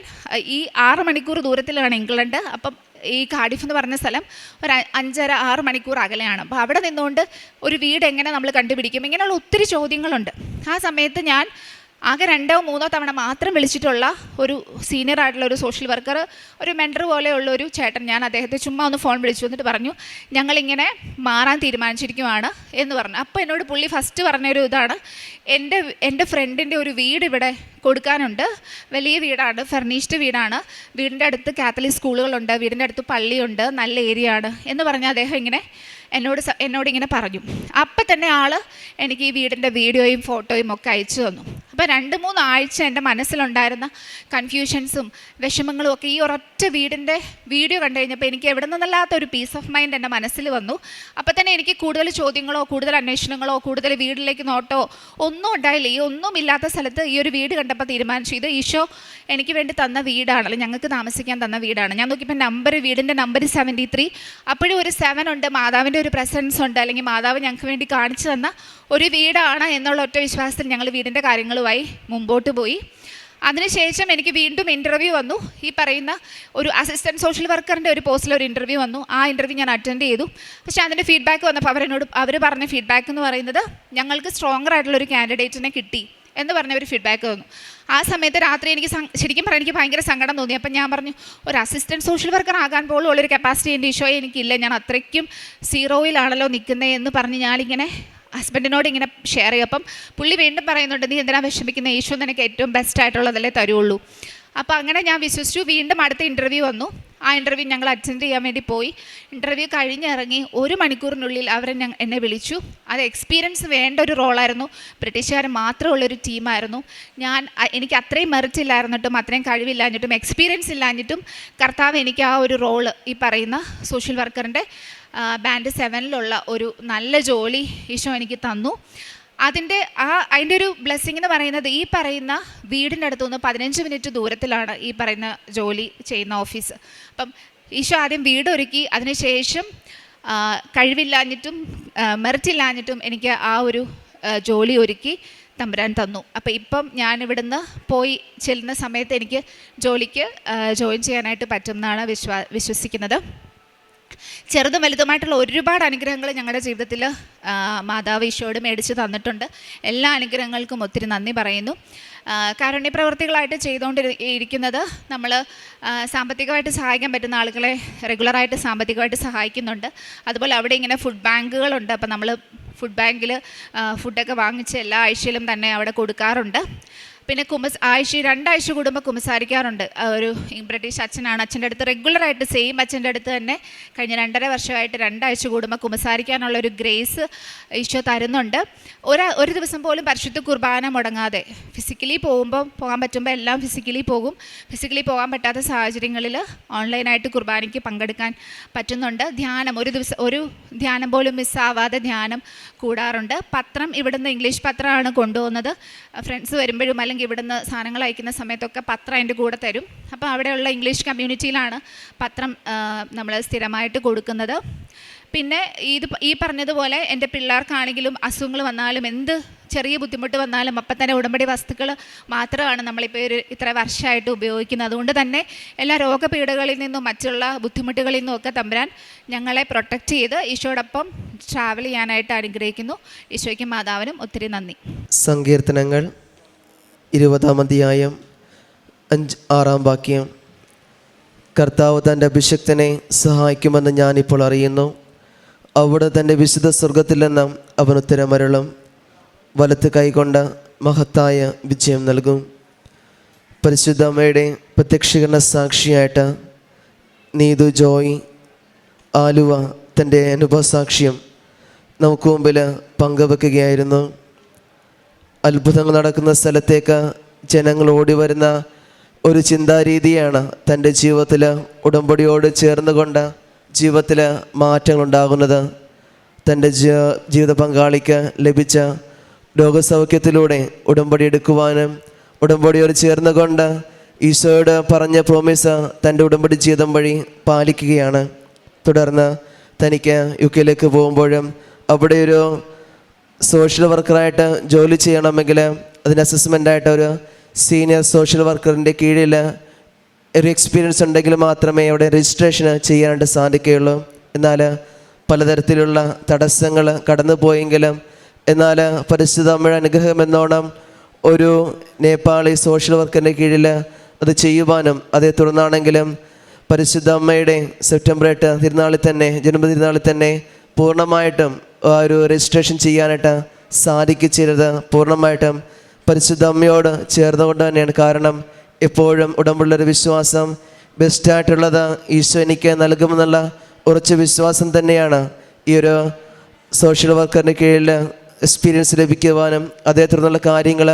ഈ 6 മണിക്കൂർ ദൂരത്തിലാണ് ഇംഗ്ലണ്ട്. അപ്പം ഈ കാർഡിഫ് എന്ന് പറഞ്ഞ സ്ഥലം ഒരു 5-6 മണിക്കൂർ അകലെയാണ്. അപ്പോൾ അവിടെ നിന്നുകൊണ്ട് ഒരു വീട് എങ്ങനെ നമ്മൾ കണ്ടുപിടിക്കും, ഇങ്ങനെയുള്ള ഒത്തിരി ചോദ്യങ്ങളുണ്ട്. ആ സമയത്ത് ഞാൻ ആകെ 2-3 തവണ മാത്രം വിളിച്ചിട്ടുള്ള ഒരു സീനിയർ ആയിട്ടുള്ള ഒരു സോഷ്യൽ വർക്കർ, ഒരു മെൻറ്റർ പോലെയുള്ള ഒരു ചേട്ടൻ, ഞാൻ അദ്ദേഹത്തെ ചുമ്മാ ഒന്ന് ഫോൺ വിളിച്ചു എന്നിട്ട് പറഞ്ഞു, ഞങ്ങളിങ്ങനെ മാറാൻ തീരുമാനിച്ചിരിക്കുവാണ് എന്ന് പറഞ്ഞു. അപ്പോൾ എന്നോട് പുള്ളി ഫസ്റ്റ് പറഞ്ഞൊരു ഇതാണ്, എൻ്റെ ഫ്രണ്ടിൻ്റെ ഒരു വീട് ഇവിടെ കൊടുക്കാനുണ്ട്, വലിയ വീടാണ്, ഫർണിഷ്ഡ് വീടാണ്, വീടിൻ്റെ അടുത്ത് കാത്തലിക് സ്കൂളുകളുണ്ട്, വീടിൻ്റെ അടുത്ത് പള്ളിയുണ്ട്, നല്ല ഏരിയ ആണ് എന്ന് പറഞ്ഞ് അദ്ദേഹം ഇങ്ങനെ എന്നോടിങ്ങനെ പറഞ്ഞു. അപ്പം തന്നെ ആൾ എനിക്ക് ഈ വീടിൻ്റെ വീഡിയോയും ഫോട്ടോയും ഒക്കെ അയച്ചു തന്നു. അപ്പോൾ 2-3 ആഴ്ച എൻ്റെ മനസ്സിലുണ്ടായിരുന്ന കൺഫ്യൂഷൻസും വിഷമങ്ങളും ഒക്കെ ഈ ഒരൊറ്റ വീടിൻ്റെ വീഡിയോ കണ്ടു കഴിഞ്ഞപ്പോൾ എനിക്ക് എവിടെ നിന്നല്ലാത്ത ഒരു പീസ് ഓഫ് മൈൻഡ് എൻ്റെ മനസ്സിൽ വന്നു. അപ്പോൾ തന്നെ എനിക്ക് കൂടുതൽ ചോദ്യങ്ങളോ കൂടുതൽ അന്വേഷണങ്ങളോ കൂടുതൽ വീട്ടിലേക്ക് നോട്ടോ ഒന്നും ഉണ്ടായില്ല. ഈ ഒന്നുമില്ലാത്ത സ്ഥലത്ത് ഈ ഒരു വീട് കണ്ടപ്പോൾ തീരുമാനിച്ചു, ഇത് ഈശോ എനിക്ക് വേണ്ടി തന്ന വീടാണല്ലോ, ഞങ്ങൾക്ക് താമസിക്കാൻ തന്ന വീടാണ്. ഞാൻ നോക്കിയപ്പോൾ വീടിൻ്റെ നമ്പർ 73. അപ്പോഴും ഒരു 7 ഉണ്ട്, മാതാവിൻ്റെ ഒരു പ്രസൻസ് ഉണ്ട്, അല്ലെങ്കിൽ മാതാവ് ഞങ്ങൾക്ക് വേണ്ടി കാണിച്ചു തന്ന ഒരു വീടാണ് എന്നുള്ള ഒറ്റ വിശ്വാസത്തിൽ ഞങ്ങൾ വീടിൻ്റെ കാര്യങ്ങളുമായി മുമ്പോട്ട് പോയി. അതിനുശേഷം എനിക്ക് വീണ്ടും ഇൻ്റർവ്യൂ വന്നു. ഈ പറയുന്ന ഒരു അസിസ്റ്റൻറ്റ് സോഷ്യൽ വർക്കറിൻ്റെ ഒരു പോസ്റ്റിൽ ഒരു ഇൻ്റർവ്യൂ വന്നു. ആ ഇൻ്റർവ്യൂ ഞാൻ അറ്റൻഡ് ചെയ്തു. പക്ഷേ അതിൻ്റെ ഫീഡ്ബാക്ക് വന്നപ്പോൾ അവർ പറഞ്ഞ ഫീഡ്ബാക്ക് എന്ന് പറയുന്നത് ഞങ്ങൾക്ക് സ്ട്രോങ്ങർ ആയിട്ടുള്ളൊരു കാൻഡിഡേറ്റിനെ കിട്ടി എന്ന് പറഞ്ഞ ഒരു ഫീഡ്ബാക്ക് വന്നു. ആ സമയത്ത് രാത്രി എനിക്ക് ശരിക്കും പറഞ്ഞാൽ എനിക്ക് ഭയങ്കര സങ്കടം തോന്നി. അപ്പം ഞാൻ പറഞ്ഞു, ഒരു അസിസ്റ്റൻറ്റ് സോഷ്യൽ വർക്കർ ആകാൻ പോലും ഉള്ളൊരു കപ്പാസിറ്റി എൻ്റെ ഈശോയെ എനിക്കില്ല, ഞാൻ അത്രയ്ക്കും സീറോയിലാണല്ലോ നിൽക്കുന്നത് എന്ന് പറഞ്ഞ് ഞാനിങ്ങനെ ഹസ്ബൻഡിനോട് ഇങ്ങനെ ഷെയർ ചെയ്യും. അപ്പം പുള്ളി വീണ്ടും പറയുന്നുണ്ട്, നീ എന്തിനാ വിഷമിക്കുന്നത്, ഈശോ നിനക്ക് ഏറ്റവും ബെസ്റ്റ് ആയിട്ടുള്ളതല്ലേ തരുള്ളൂ. അപ്പോൾ അങ്ങനെ ഞാൻ വിശ്വസിച്ചു. വീണ്ടും അടുത്ത ഇൻ്റർവ്യൂ വന്നു. ആ ഇൻ്റർവ്യൂ ഞങ്ങൾ അറ്റൻഡ് ചെയ്യാൻ വേണ്ടി പോയി. ഇൻ്റർവ്യൂ കഴിഞ്ഞിറങ്ങി 1 മണിക്കൂറിനുള്ളിൽ എന്നെ വിളിച്ചു. അത് എക്സ്പീരിയൻസ് വേണ്ട ഒരു റോളായിരുന്നു. ബ്രിട്ടീഷുകാർ മാത്രമുള്ളൊരു ടീമായിരുന്നു. എനിക്ക് അത്രയും മെറിറ്റ് ഇല്ലായിരുന്നിട്ടും അത്രയും കഴിവില്ലാഞ്ഞിട്ടും എക്സ്പീരിയൻസ് ഇല്ലാഞ്ഞിട്ടും കർത്താവ് എനിക്ക് ആ ഒരു റോള്, ഈ പറയുന്ന സോഷ്യൽ വർക്കറിൻ്റെ ബാൻഡ് 7-ലുള്ള ഒരു നല്ല ജോലി ഈശോ എനിക്ക് തന്നു. അതിൻ്റെ ഒരു ബ്ലെസ്സിങ് എന്ന് പറയുന്നത്, ഈ പറയുന്ന വീടിൻ്റെ അടുത്തുനിന്ന് 15 മിനിറ്റ് ദൂരത്തിലാണ് ഈ പറയുന്ന ജോലി ചെയ്യുന്ന ഓഫീസ്. അപ്പം ഈശോ ആദ്യം വീടൊരുക്കി, അതിനുശേഷം കഴിവില്ലാഞ്ഞിട്ടും മെറിറ്റില്ലാഞ്ഞിട്ടും എനിക്ക് ആ ഒരു ജോലി ഒരുക്കി തമ്പുരാൻ തന്നു. അപ്പോൾ ഇപ്പം ഞാനിവിടുന്ന് പോയി ചെല്ലുന്ന സമയത്ത് എനിക്ക് ജോലിക്ക് ജോയിൻ ചെയ്യാനായിട്ട് പറ്റും എന്നാണ് വിശ്വസിക്കുന്നത്. ചെറുതും വലുതുമായിട്ടുള്ള ഒരുപാട് അനുഗ്രഹങ്ങൾ ഞങ്ങളുടെ ജീവിതത്തിൽ മാതാവ് ഈശോയോട് മേടിച്ച് തന്നിട്ടുണ്ട്. എല്ലാ അനുഗ്രഹങ്ങൾക്കും ഒത്തിരി നന്ദി പറയുന്നു. കാരുണ്യപ്രവർത്തികളായിട്ട് ചെയ്തുകൊണ്ടിരിക്കുന്നത് നമ്മൾ സാമ്പത്തികമായിട്ട് സഹായിക്കാൻ പറ്റുന്ന ആളുകളെ റെഗുലറായിട്ട് സാമ്പത്തികമായിട്ട് സഹായിക്കുന്നുണ്ട്. അതുപോലെ അവിടെ ഇങ്ങനെ ഫുഡ് ബാങ്കുകളുണ്ട്. അപ്പോൾ നമ്മൾ ഫുഡ് ബാങ്കിൽ ഫുഡൊക്കെ വാങ്ങിച്ച് എല്ലാ ആഴ്ചയിലും തന്നെ അവിടെ കൊടുക്കാറുണ്ട്. പിന്നെ ആഴ്ച 2 ആഴ്ച കൂടുമ്പോൾ കുമ്പസാരിക്കാറുണ്ട്. ഒരു ബ്രിട്ടീഷ് അച്ഛനാണ്. അച്ഛൻ്റെ അടുത്ത് റെഗുലറായിട്ട് സെയിം അച്ഛൻ്റെ അടുത്ത് തന്നെ കഴിഞ്ഞ 2.5 വർഷമായിട്ട് 2 ആഴ്ച കൂടുമ്പോൾ കുമ്പസാരിക്കാനുള്ളൊരു ഗ്രേസ് ഈശോ തരുന്നുണ്ട്. ഒരു ദിവസം പോലും പരിശുദ്ധ കുർബാന മുടങ്ങാതെ ഫിസിക്കലി പോകാൻ പറ്റുമ്പോൾ എല്ലാം ഫിസിക്കലി പോകും. ഫിസിക്കലി പോകാൻ പറ്റാത്ത സാഹചര്യങ്ങളിൽ ഓൺലൈനായിട്ട് കുർബാനയ്ക്ക് പങ്കെടുക്കാൻ പറ്റുന്നുണ്ട്. ധ്യാനം ഒരു ധ്യാനം പോലും മിസ്സാവാതെ ധ്യാനം കൂടാറുണ്ട്. പത്രം ഇവിടുന്ന് ഇംഗ്ലീഷ് പത്രമാണ് കൊണ്ടുപോകുന്നത്. ഫ്രണ്ട്സ് വരുമ്പോഴും അല്ലെങ്കിൽ ഇവിടുന്ന് സാധനങ്ങൾ അയക്കുന്ന സമയത്തൊക്കെ പത്രം അതിൻ്റെ കൂടെ തരും. അപ്പോൾ അവിടെയുള്ള ഇംഗ്ലീഷ് കമ്മ്യൂണിറ്റിയിലാണ് പത്രം നമ്മൾ സ്ഥിരമായിട്ട് കൊടുക്കുന്നത്. പിന്നെ ഈ പറഞ്ഞതുപോലെ എൻ്റെ പിള്ളേർക്കാണെങ്കിലും അസുഖങ്ങൾ വന്നാലും എന്ത് ചെറിയ ബുദ്ധിമുട്ട് വന്നാലും അപ്പം തന്നെ ഉടമ്പടി വസ്തുക്കൾ മാത്രമാണ് നമ്മളിപ്പോൾ ഇത്ര വർഷമായിട്ട് ഉപയോഗിക്കുന്നത്. അതുകൊണ്ട് തന്നെ എല്ലാ രോഗപീഠകളിൽ നിന്നും മറ്റുള്ള ബുദ്ധിമുട്ടുകളിൽ നിന്നും ഒക്കെ തമ്പുരാൻ ഞങ്ങളെ പ്രൊട്ടക്റ്റ് ചെയ്ത് ഈശോടൊപ്പം ട്രാവൽ ചെയ്യാനായിട്ട് അനുഗ്രഹിക്കുന്നു. ഈശോയ്ക്കും മാതാവിനും ഒത്തിരി നന്ദി. സങ്കീർത്തനങ്ങൾ 20-ാം അധ്യായം 5-6 വാക്യം. കർത്താവ് തൻ്റെ അഭിഷിക്തനെ സഹായിക്കുമെന്ന് ഞാനിപ്പോൾ അറിയുന്നു. അവിടെ തൻ്റെ വിശുദ്ധ സ്വർഗത്തിൽ നിന്ന് അവൻ ഉത്തരമരുളും. വലത്ത് കൈകൊണ്ട് മഹത്തായ വിജയം നൽകും. പരിശുദ്ധ അമ്മയുടെ പ്രത്യക്ഷീകരണ സാക്ഷിയായിട്ട് നീതു ജോയ് ആലുവ തൻ്റെ അനുഭവസാക്ഷ്യം നമുക്ക് മുമ്പിൽ പങ്കുവെക്കുകയായിരുന്നു. അത്ഭുതങ്ങൾ നടക്കുന്ന സ്ഥലത്തേക്ക് ജനങ്ങൾ ഓടി വരുന്ന ഒരു ചിന്താരീതിയാണ് തൻ്റെ ജീവിതത്തിൽ ഉടമ്പടിയോട് ചേർന്നുകൊണ്ട് ജീവിതത്തിൽ മാറ്റങ്ങളുണ്ടാകുന്നത്. തൻ്റെ ജീവിത പങ്കാളിക്ക് ലഭിച്ച രോഗസൗഖ്യത്തിലൂടെ ഉടമ്പടി എടുക്കുവാനും ഉടമ്പടിയോട് ചേർന്നുകൊണ്ട് ഈശോയോട് പറഞ്ഞ പ്രോമിസ് തൻ്റെ ഉടമ്പടി ജീവിതം വഴി പാലിക്കുകയാണ്. തുടർന്ന് തനിക്ക് UK പോകുമ്പോഴും അവിടെ ഒരു സോഷ്യൽ വർക്കറായിട്ട് ജോലി ചെയ്യണമെങ്കിൽ അതിന് അസസ്മെൻ്റായിട്ട് ഒരു സീനിയർ സോഷ്യൽ വർക്കറിൻ്റെ കീഴിൽ ഒരു എക്സ്പീരിയൻസ് ഉണ്ടെങ്കിൽ മാത്രമേ അവിടെ രജിസ്ട്രേഷൻ ചെയ്യാനായിട്ട് സാധിക്കുകയുള്ളൂ. എന്നാൽ പലതരത്തിലുള്ള തടസ്സങ്ങൾ കടന്നു പോയെങ്കിലും എന്നാൽ പരിശുദ്ധ അമ്മയുടെ അനുഗ്രഹം എന്നോണം ഒരു നേപ്പാളി സോഷ്യൽ വർക്കറിൻ്റെ കീഴിൽ അത് ചെയ്യുവാനും അതേ തുടർന്നാണെങ്കിലും പരിശുദ്ധ അമ്മയുടെ സെപ്റ്റംബർ 8 തിരുനാളിൽ തന്നെ ജന്മതിരുനാളിൽ തന്നെ പൂർണ്ണമായിട്ടും ആ ഒരു രജിസ്ട്രേഷൻ ചെയ്യാനായിട്ട് സാധിക്കിച്ചത് പൂർണ്ണമായിട്ടും പരിശുദ്ധ അമ്മയോട് ചേർന്നുകൊണ്ട് തന്നെയാണ്. കാരണം എപ്പോഴും ഉടമ്പുള്ളൊരു വിശ്വാസം ബെസ്റ്റായിട്ടുള്ളത് ഈശോ എനിക്ക് നൽകുമെന്നുള്ള ഉറച്ച വിശ്വാസം തന്നെയാണ് ഈ ഒരു സോഷ്യൽ വർക്കറിന് കീഴിൽ എക്സ്പീരിയൻസ് ലഭിക്കുവാനും അതേ തുടർന്നുള്ള കാര്യങ്ങൾ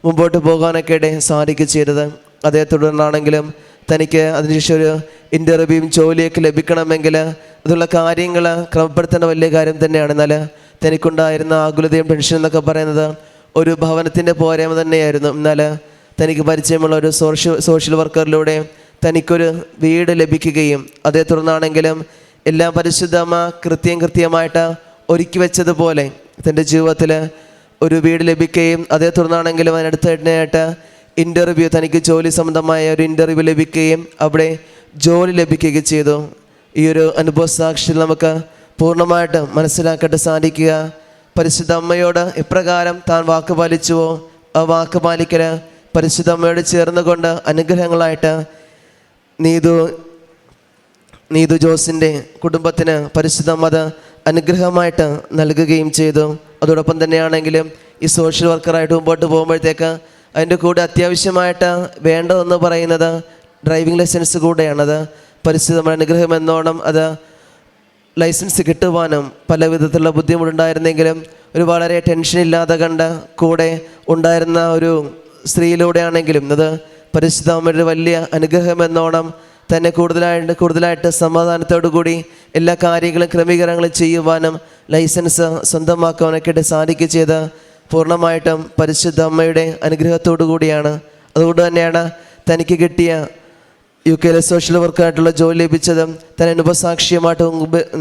മുമ്പോട്ട് പോകാനൊക്കെ ഇടയിൽ സാധിക്കുക ചെയ്തത്. അതേ തുടർന്നാണെങ്കിലും തനിക്ക് അതിനുശേഷം ഒരു ഇൻ്റർവ്യൂവും ജോലിയൊക്കെ ലഭിക്കണമെങ്കിൽ അതുള്ള കാര്യങ്ങൾ ക്രമപ്പെടുത്തേണ്ട വലിയ കാര്യം തന്നെയാണ്. എന്നാൽ തനിക്കുണ്ടായിരുന്ന ആകുലതയും ടെൻഷൻ എന്നൊക്കെ പറയുന്നത് ഒരു ഭവനത്തിൻ്റെ പോരായ്മ തന്നെയായിരുന്നു. എന്നാൽ തനിക്ക് പരിചയമുള്ള ഒരു സോഷ്യൽ വർക്കറിലൂടെ തനിക്കൊരു വീട് ലഭിക്കുകയും അതേ തുടർന്നാണെങ്കിലും എല്ലാം പരിശുദ്ധമ കൃത്യമായിട്ട് ഒരുക്കി വെച്ചതുപോലെ തൻ്റെ ജീവിതത്തിൽ ഒരു വീട് ലഭിക്കുകയും അതേ തുടർന്നാണെങ്കിലും അതിനടുത്തായിട്ട് ഇൻ്റർവ്യൂ, തനിക്ക് ജോലി സംബന്ധമായ ഒരു ഇൻ്റർവ്യൂ ലഭിക്കുകയും അവിടെ ജോലി ലഭിക്കുകയും ചെയ്തു. ഈ ഒരു അനുഭവ സാക്ഷിയിൽ നമുക്ക് പൂർണ്ണമായിട്ട് മനസ്സിലാക്കിയിട്ട് സാധിക്കുക, പരിശുദ്ധ അമ്മയോട് എപ്രകാരം താൻ വാക്ക് പാലിച്ചുവോ ആ വാക്ക് പാലിക്കൽ പരിശുദ്ധ അമ്മയോട് ചേർന്നുകൊണ്ട് അനുഗ്രഹങ്ങളായിട്ട് നീതു ജോസിൻ്റെ കുടുംബത്തിന് പരിശുദ്ധ അമ്മ അത് അനുഗ്രഹമായിട്ട് നൽകുകയും ചെയ്തു. അതോടൊപ്പം തന്നെയാണെങ്കിലും ഈ സോഷ്യൽ വർക്കറായിട്ട് മുമ്പോട്ട് പോകുമ്പോഴത്തേക്ക് അതിൻ്റെ കൂടെ അത്യാവശ്യമായിട്ട് വേണ്ടതെന്ന് പറയുന്നത് ഡ്രൈവിംഗ് ലൈസൻസ് കൂടെയാണത്. പരിശുദ്ധ അനുഗ്രഹം എന്നോണം അത് ലൈസൻസ് കിട്ടുവാനും പല വിധത്തിലുള്ള ബുദ്ധിമുട്ടുണ്ടായിരുന്നെങ്കിലും ഒരു വളരെ ടെൻഷനില്ലാതെ കണ്ട് കൂടെ ഉണ്ടായിരുന്ന ഒരു സ്ത്രീയിലൂടെയാണെങ്കിലും അത് പരിശുദ്ധ അമ്മയുടെ വലിയ അനുഗ്രഹം എന്നോണം തന്നെ കൂടുതലായിട്ട് സമാധാനത്തോടു കൂടി എല്ലാ കാര്യങ്ങളും ക്രമീകരണങ്ങളും ചെയ്യുവാനും ലൈസൻസ് സ്വന്തമാക്കാനൊക്കെ സാധിക്കുക ചെയ്ത് പൂർണ്ണമായിട്ടും പരിശുദ്ധ അമ്മയുടെ അനുഗ്രഹത്തോടു കൂടിയാണ്. അതുകൊണ്ട് തന്നെയാണ് തനിക്ക് കിട്ടിയ UK സോഷ്യൽ വർക്കായിട്ടുള്ള ജോലി ലഭിച്ചതും തന്നെ അനുഭവസാക്ഷ്യമായിട്ട്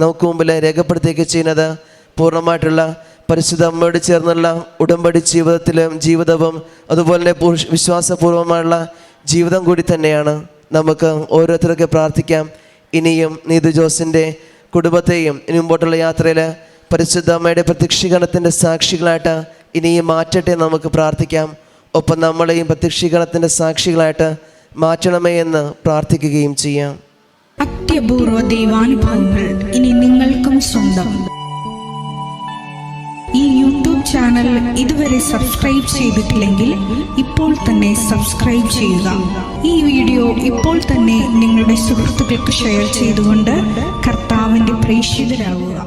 നമുക്ക് മുമ്പിൽ രേഖപ്പെടുത്തുകയൊക്കെ ചെയ്യുന്നത് പൂർണ്ണമായിട്ടുള്ള പരിശുദ്ധ അമ്മയോട് ചേർന്നുള്ള ഉടമ്പടി ജീവിതവും അതുപോലെ തന്നെ വിശ്വാസപൂർവ്വമായുള്ള ജീവിതം കൂടി തന്നെയാണ്. നമുക്ക് ഓരോരുത്തരൊക്കെ പ്രാർത്ഥിക്കാം. ഇനിയും നീതു ജോസിൻ്റെ കുടുംബത്തെയും ഇനി മുമ്പോട്ടുള്ള യാത്രയിൽ പരിശുദ്ധ അമ്മയുടെ പ്രത്യക്ഷീകരണത്തിൻ്റെ സാക്ഷികളായിട്ട് ഇനിയും മാറ്റട്ടെ നമുക്ക് പ്രാർത്ഥിക്കാം. ഒപ്പം നമ്മളെയും പ്രത്യക്ഷീകരണത്തിൻ്റെ സാക്ഷികളായിട്ട് മാറ്റണമേ എന്ന് പ്രാർത്ഥിക്കുകയും ചെയ്യാം. അത്യപൂർവ ദൈവാനുഭവങ്ങൾ ഇനി നിങ്ങൾക്കും സ്വന്തം. ഈ യൂട്യൂബ് ചാനൽ ഇതുവരെ സബ്സ്ക്രൈബ് ചെയ്തിട്ടില്ലെങ്കിൽ ഇപ്പോൾ തന്നെ സബ്സ്ക്രൈബ് ചെയ്യുക. ഈ വീഡിയോ ഇപ്പോൾ തന്നെ നിങ്ങളുടെ സുഹൃത്തുക്കൾക്ക് ഷെയർ ചെയ്തുകൊണ്ട് കർത്താവിൻ്റെ പ്രേക്ഷിതരാകുക.